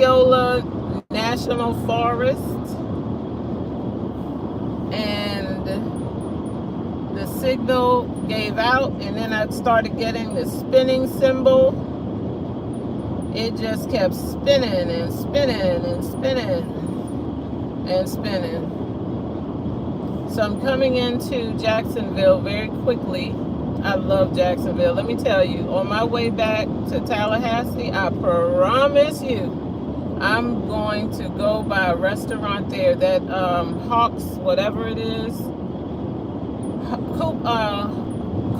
Osceola National Forest, and the signal gave out, and then I started getting the spinning symbol. It just kept spinning and spinning and spinning and spinning. So I'm coming into Jacksonville very quickly. I love Jacksonville. Let me tell you, on my way back to Tallahassee, I promise you, I'm going to go by a restaurant there, that Hawks, whatever it is,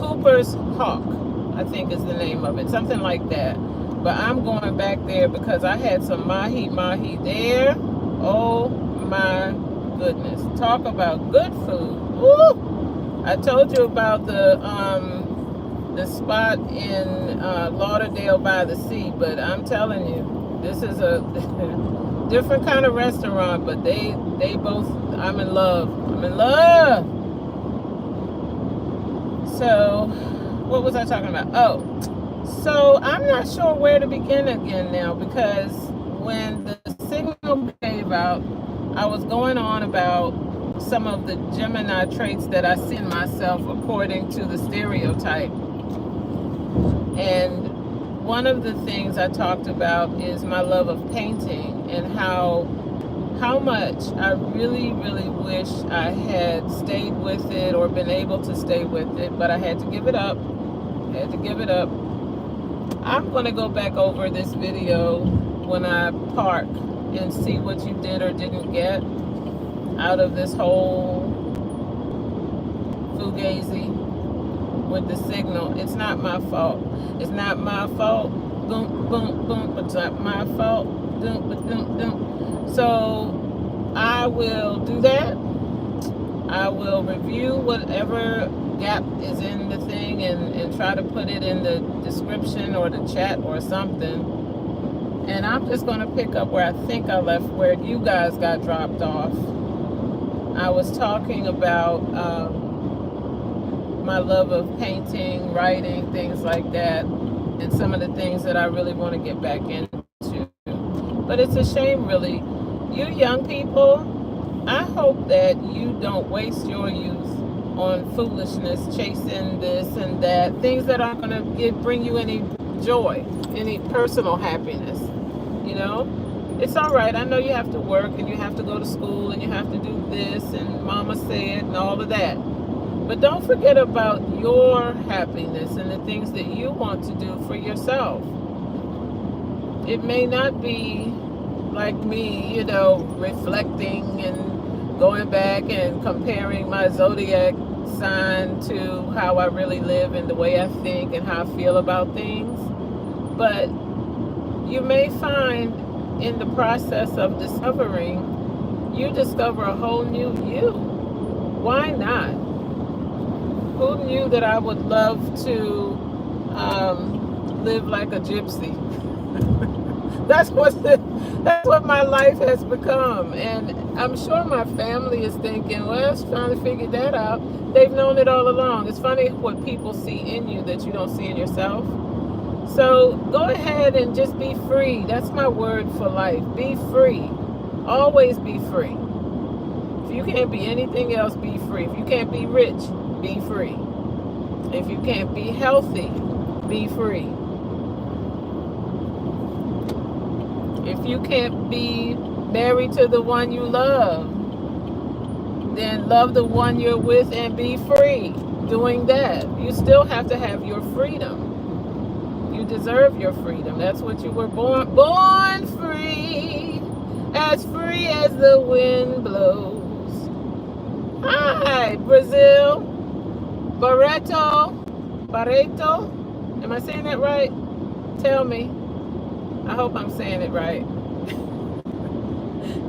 Cooper's Hawk, I think is the name of it, something like that. But I'm going back there because I had some mahi there. Oh my goodness, talk about good food. Woo! I told you about the spot in Lauderdale by the sea, but I'm telling you, this is a different kind of restaurant, but they both, I'm in love. I'm in love. So, what was I talking about? Oh, so I'm not sure where to begin again now, because when the signal gave out, I was going on about some of the Gemini traits that I see in myself according to the stereotype. And one of the things I talked about is my love of painting, and how much I really, really wish I had stayed with it or been able to stay with it, but I had to give it up. I'm going to go back over this video when I park and see what you did or didn't get out of this whole fugazi with the signal. It's not my fault. It's not my fault. Boom, boom, boom. It's not my fault. Boom, boom, boom. So I will do that. I will review whatever gap is in the thing and try to put it in the description or the chat or something. And I'm just going to pick up where I think I left, where you guys got dropped off. I was talking about my love of painting, writing, things like that, and some of the things that I really want to get back into. But it's a shame, really. You young people, I hope that you don't waste your youth on foolishness, chasing this and that, things that aren't going to bring you any joy, any personal happiness. You know, it's all right. I know you have to work and you have to go to school and you have to do this and mama said and all of that. But don't forget about your happiness and the things that you want to do for yourself. It may not be like me, you know, reflecting and going back and comparing my zodiac sign to how I really live and the way I think and how I feel about things. But you may find in the process of discovering, you discover a whole new you. Why not? Who knew that I would love to live like a gypsy? That's what my life has become. And I'm sure my family is thinking, well, it's trying to figure that out. They've known it all along. It's funny what people see in you that you don't see in yourself. So go ahead and just be free. That's my word for life. Be free. Always be free. If you can't be anything else, be free. If you can't be rich, be free. If you can't be healthy, be free. If you can't be married to the one you love, then love the one you're with and be free doing that. You still have to have your freedom. You deserve your freedom. That's what you were born free as the wind blows. Hi, Brazil. Barreto. Am I saying that right? Tell me. I hope I'm saying it right.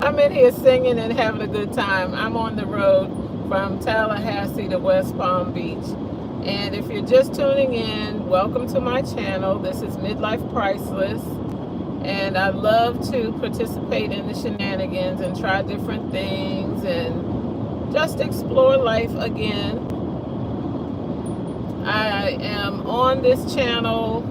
I'm in here singing and having a good time. I'm on the road from Tallahassee to West Palm Beach. And if you're just tuning in, welcome to my channel. This is Midlife Priceless. And I love to participate in the shenanigans and try different things and just explore life again. I am on this channel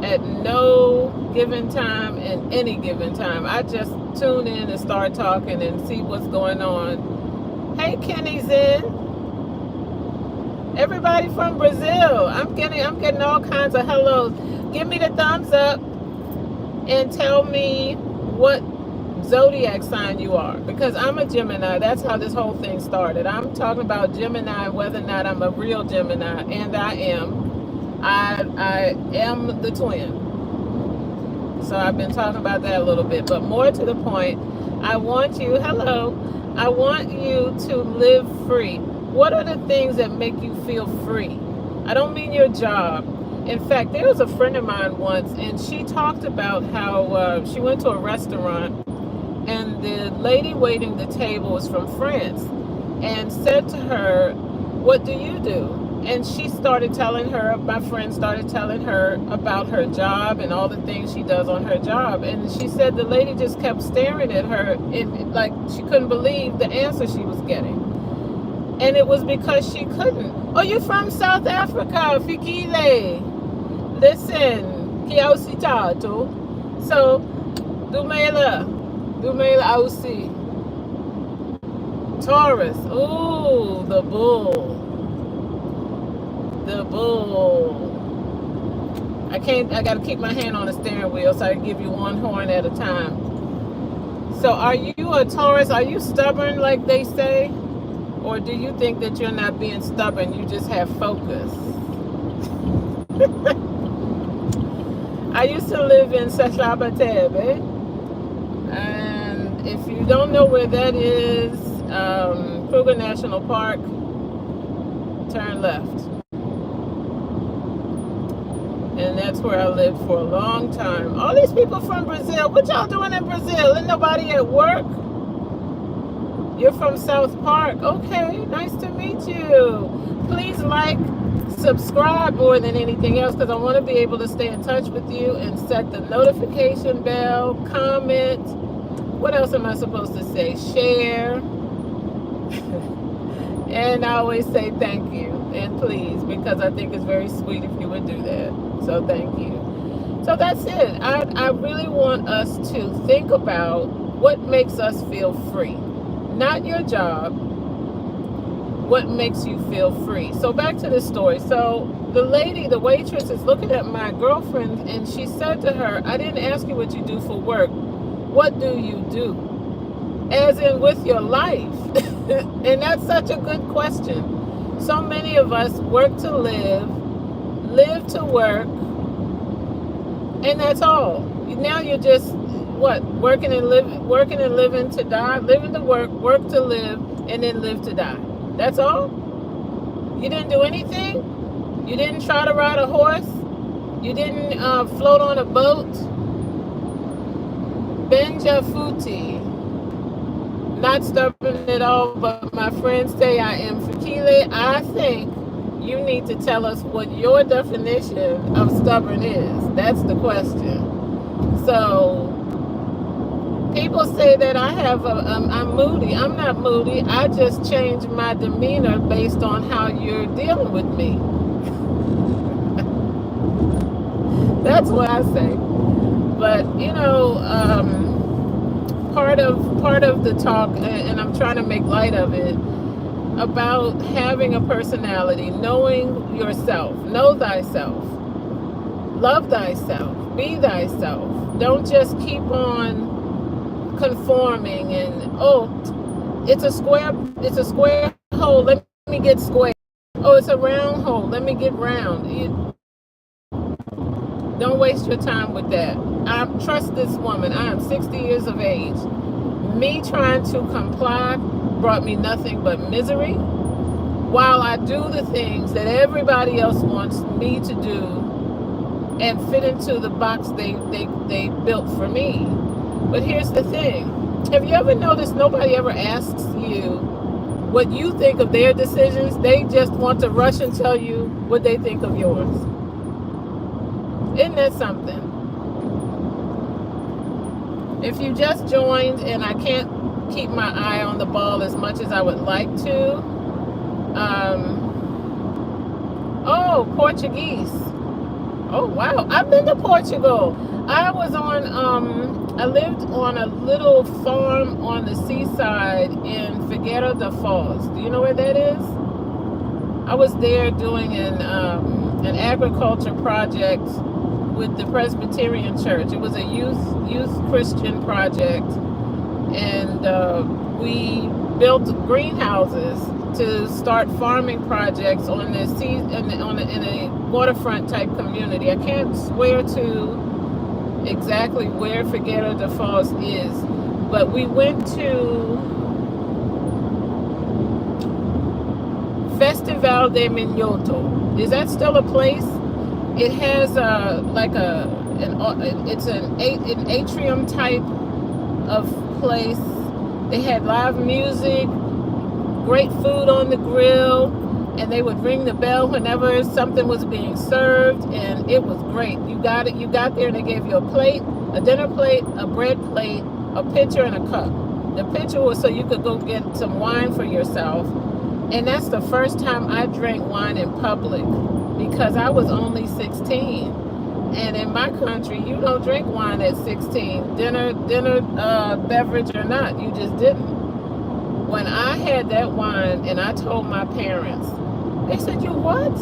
at no given time and any given time. I just tune in and start talking and see what's going on. Hey, Kenny's in. Everybody from Brazil. I'm getting all kinds of hellos. Give me the thumbs up and tell me what zodiac sign you are, because I'm a Gemini. That's how this whole thing started. I'm talking about Gemini, whether or not I'm a real Gemini, and I am. I am the twin. So I've been talking about that a little bit, but more to the point, I want you to live free. What are the things that make you feel free? I don't mean your job. In fact, there was a friend of mine once, and she talked about how she went to a restaurant, and the lady waiting the table was from France, and said to her, "What do you do?" And she started telling her, my friend started telling her about her job and all the things she does on her job. And she said the lady just kept staring at her, like she couldn't believe the answer she was getting. And it was because she couldn't. Oh, you're from South Africa, Fikile. Listen, Kiausitato. So, Dumela Ausi. Taurus. Ooh, the bull. The bull. I gotta keep my hand on the steering wheel so I can give you one horn at a time. So, are you a Taurus? Are you stubborn like they say? Or do you think that you're not being stubborn, you just have focus? I used to live in Sashabatebe, and if you don't know where that is, Kruger National Park, turn left. And that's where I lived for a long time. All these people from Brazil, what y'all doing in Brazil? Ain't nobody at work? You're from South Park. Okay, nice to meet you. Please like, subscribe more than anything else, because I want to be able to stay in touch with you and set the notification bell, comment. What else am I supposed to say? Share. And I always say thank you and please, because I think it's very sweet if you would do that. So thank you. So that's it. I really want us to think about what makes us feel free. Not your job, what makes you feel free. So back to the story. So the lady, the waitress, is looking at my girlfriend, and she said to her, "I didn't ask you what you do for work. What do you do?" As in with your life. And that's such a good question. So many of us work to live to work, and that's all. Now you're just working and living to die, living to work to live, and then live to die. That's all? You didn't do anything? You didn't try to ride a horse? You didn't float on a boat? Benja Futi. Not stubborn at all, but my friends say I am Fakile. I think you need to tell us what your definition of stubborn is. That's the question. So, people say that I'm moody. I'm not moody. I just change my demeanor based on how you're dealing with me. That's what I say. But, part of the talk, and I'm trying to make light of it, about having a personality, knowing yourself, know thyself, love thyself, be thyself. Don't just keep on conforming and it's a square hole, let me get square. Oh, it's a round hole, let me get round. Don't waste your time with that. I trust this woman. I am 60 years of age. Me trying to comply brought me nothing but misery, while I do the things that everybody else wants me to do and fit into the box they built for me. But here's the thing. Have you ever noticed nobody ever asks you what you think of their decisions? They just want to rush and tell you what they think of yours. Isn't that something? If you just joined and I can't keep my eye on the ball as much as I would like to, Portuguese. Oh wow, I've been to Portugal. I lived on a little farm on the seaside in Figueira da Foz. Do you know where that is? I was there doing an agriculture project with the Presbyterian Church. It was a youth Christian project, and we built greenhouses to start farming projects on the sea in a waterfront type community. I can't swear to exactly where Figueira da Foz is, but we went to Festival de Minhoto. Is that still a place? It has it's an atrium type of place. They had live music, great food on the grill, and they would ring the bell whenever something was being served, and it was great. You got there and they gave you a plate, a dinner plate, a bread plate, a pitcher, and a cup. The pitcher was so you could go get some wine for yourself, and that's the first time I drank wine in public because I was only 16. And in my country, you don't drink wine at 16, dinner, beverage or not. You just didn't. When I had that wine and I told my parents, they said, "You what?"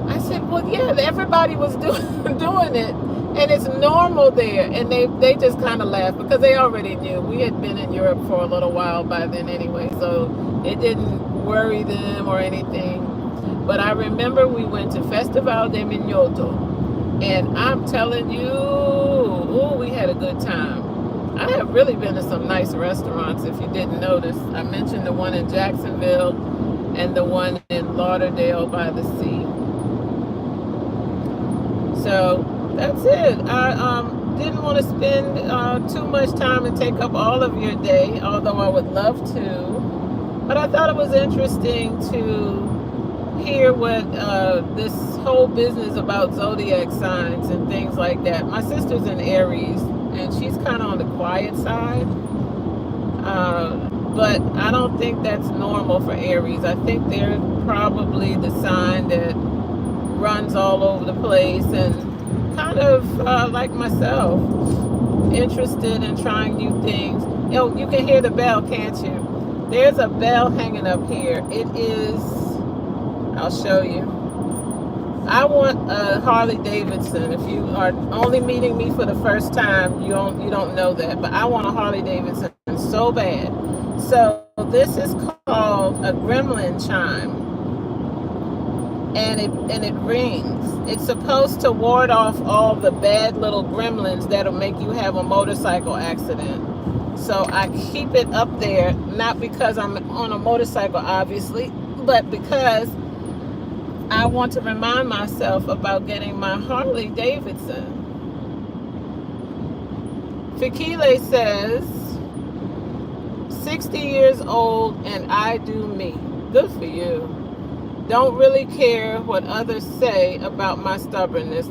I said, "Well, yeah, everybody was doing it, and it's normal there." And they just kind of laughed because they already knew. We had been in Europe for a little while by then anyway, so it didn't worry them or anything. But I remember we went to Festival de Minhoto. And I'm telling you, ooh, we had a good time. I have really been to some nice restaurants, if you didn't notice. I mentioned the one in Jacksonville and the one in Lauderdale by the sea. So that's it. I didn't want to spend too much time and take up all of your day, although I would love to. But I thought it was interesting to hear what this whole business about zodiac signs and things like that. My sister's in Aries, and she's kind of on the quiet side, but I don't think that's normal for Aries. I think they're probably the sign that runs all over the place and kind of like myself, interested in trying new things. You know, you can hear the bell, can't you? There's a bell hanging up here. It is, I'll show you. I want a Harley Davidson. If you are only meeting me for the first time, you don't know that, but I want a Harley Davidson so bad. So this is called a gremlin chime, and it rings. It's supposed to ward off all the bad little gremlins that'll make you have a motorcycle accident. So I keep it up there, not because I'm on a motorcycle, obviously, but because I want to remind myself about getting my Harley Davidson. Fikile says, 60 years old and I do me. Good for you. Don't really care what others say about my stubbornness.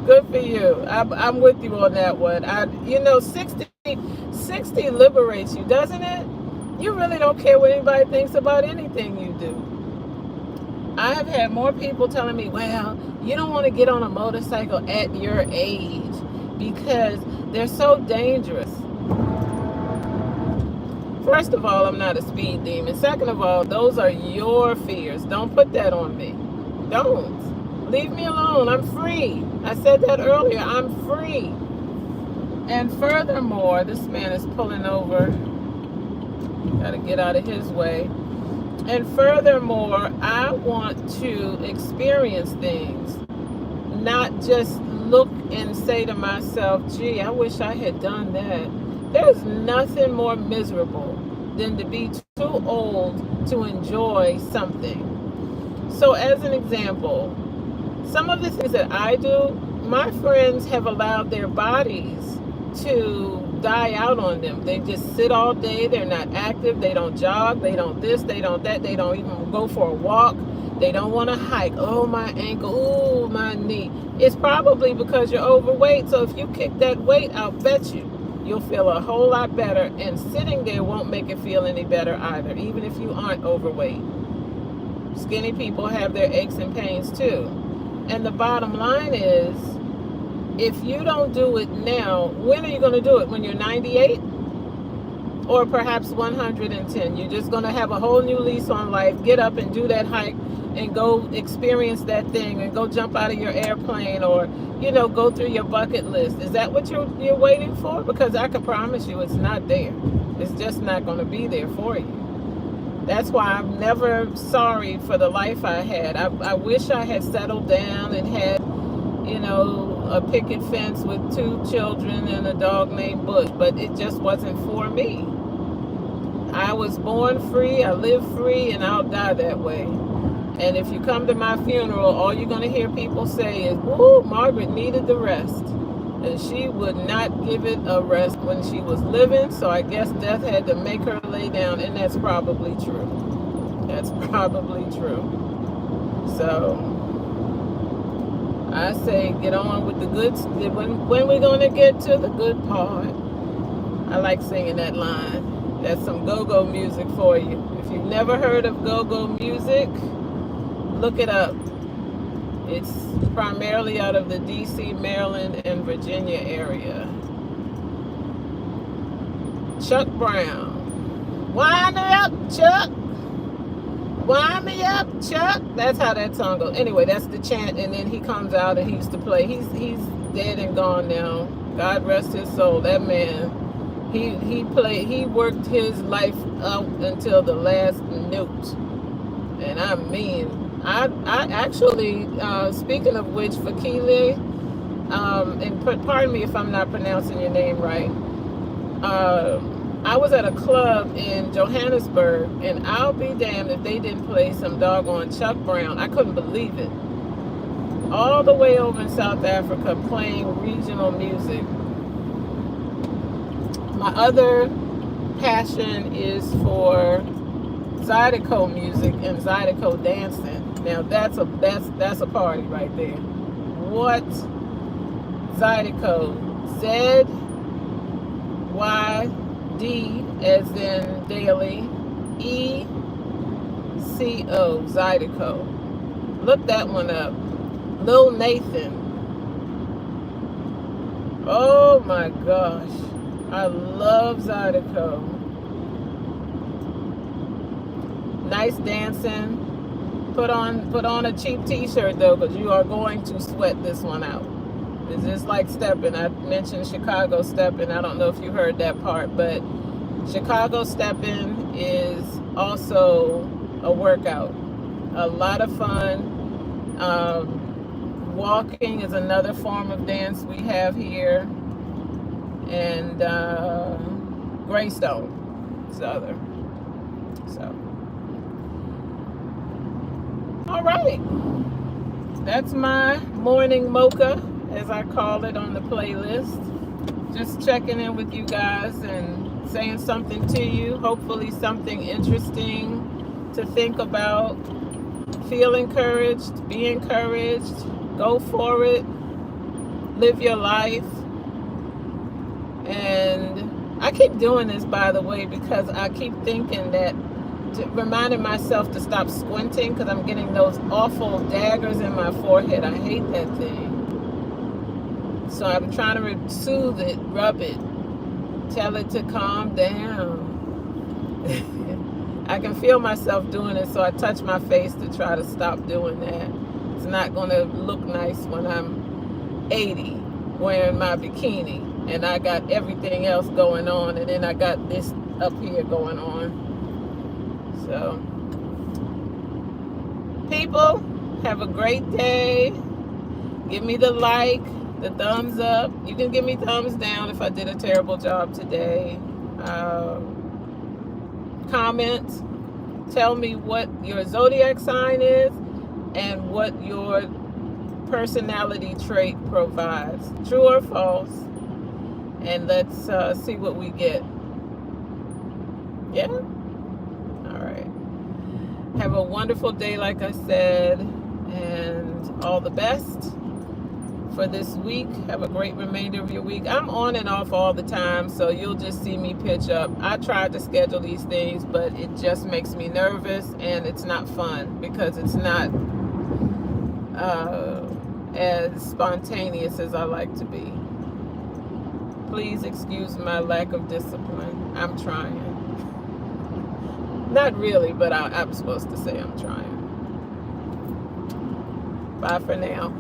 Good for you. I'm with you on that one. 60 liberates you, doesn't it? You really don't care what anybody thinks about anything you do. I have had more people telling me, well, you don't want to get on a motorcycle at your age because they're so dangerous. First of all, I'm not a speed demon. Second of all, those are your fears. Don't put that on me. Don't. Leave me alone. I'm free. I said that earlier. I'm free. And furthermore, this man is pulling over. Got to get out of his way. And furthermore, I want to experience things, not just look and say to myself, gee, I wish I had done that. There's nothing more miserable than to be too old to enjoy something. So as an example, some of the things that I do, my friends have allowed their bodies to die out on them. They just sit all day. They're not active. They don't jog. They don't this. They don't that. They don't even go for a walk. They don't want to hike. Oh, my ankle. Oh, my knee. It's probably because you're overweight. So if you kick that weight, I'll bet you'll feel a whole lot better. And sitting there won't make it feel any better either, even if you aren't overweight. Skinny people have their aches and pains too. And the bottom line is, if you don't do it now, when are you going to do it? When you're 98? Or perhaps 110? You're just going to have a whole new lease on life, get up and do that hike and go experience that thing and go jump out of your airplane, or, you know, go through your bucket list. Is that what you're waiting for? Because I can promise you it's not there. It's just not going to be there for you. That's why I'm never sorry for the life I had. I wish I had settled down and had, you know, a picket fence with 2 children and a dog named Bush, but it just wasn't for me. I was born free, I live free, and I'll die that way. And if you come to my funeral, all you're going to hear people say is, "Ooh, Margaret needed the rest." And she would not give it a rest when she was living, so I guess death had to make her lay down, and that's probably true. That's probably true. So I say get on with the good. When we're going to get to the good part. I like singing that line. That's some go-go music for you. If you've never heard of go-go music, look it up. It's primarily out of the D.C., Maryland, and Virginia area. Chuck Brown. Wind me up, Chuck. Wind me up, Chuck. That's how that song goes. Anyway, that's the chant, and then he comes out and he used to play. He's dead and gone now. God rest his soul. That man, he worked his life out until the last note. And I mean, I actually, speaking of which, Fakile, and pardon me if I'm not pronouncing your name right, I was at a club in Johannesburg, and I'll be damned if they didn't play some doggone Chuck Brown. I couldn't believe it. All the way over in South Africa, playing regional music. My other passion is for Zydeco music and Zydeco dancing. Now that's a party right there. What? Zydeco. Z-Y-D as in daily, E-C-O, Zydeco. Look that one up. Lil Nathan. Oh my gosh. I love Zydeco. Nice dancing. Put on a cheap t-shirt though, because you are going to sweat this one out. It's just like stepping. I mentioned Chicago stepping. I don't know if you heard that part, but Chicago stepping is also a workout. A lot of fun. Walking is another form of dance we have here. And Greystone is the other. So. All right, that's my morning mocha, as I call it on the playlist. Just checking in with you guys and saying something to you, hopefully something interesting to think about. Feel encouraged, be encouraged, go for it, live your life. And I keep doing this, by the way, because I keep thinking that, reminding myself to stop squinting, because I'm getting those awful daggers in my forehead. I hate that thing. So I'm trying to soothe it, rub it, tell it to calm down. I can feel myself doing it, so I touch my face to try to stop doing that. It's not going to look nice when I'm 80 wearing my bikini and I got everything else going on, and then I got this up here going on. So, people, have a great day. Give me the like, the thumbs up. You can give me thumbs down if I did a terrible job today. Comment. Tell me what your zodiac sign is and what your personality trait provides. True or false. And let's see what we get. Yeah? Have a wonderful day, like I said, and all the best. for this week. Have a great remainder of your week. I'm on and off all the time, so you'll just see me pitch up. I tried to schedule these things, but it just makes me nervous, and it's not fun because it's not as spontaneous as I like to be. Please excuse my lack of discipline. I'm trying. Not really, but I'm supposed to say I'm trying. Bye for now.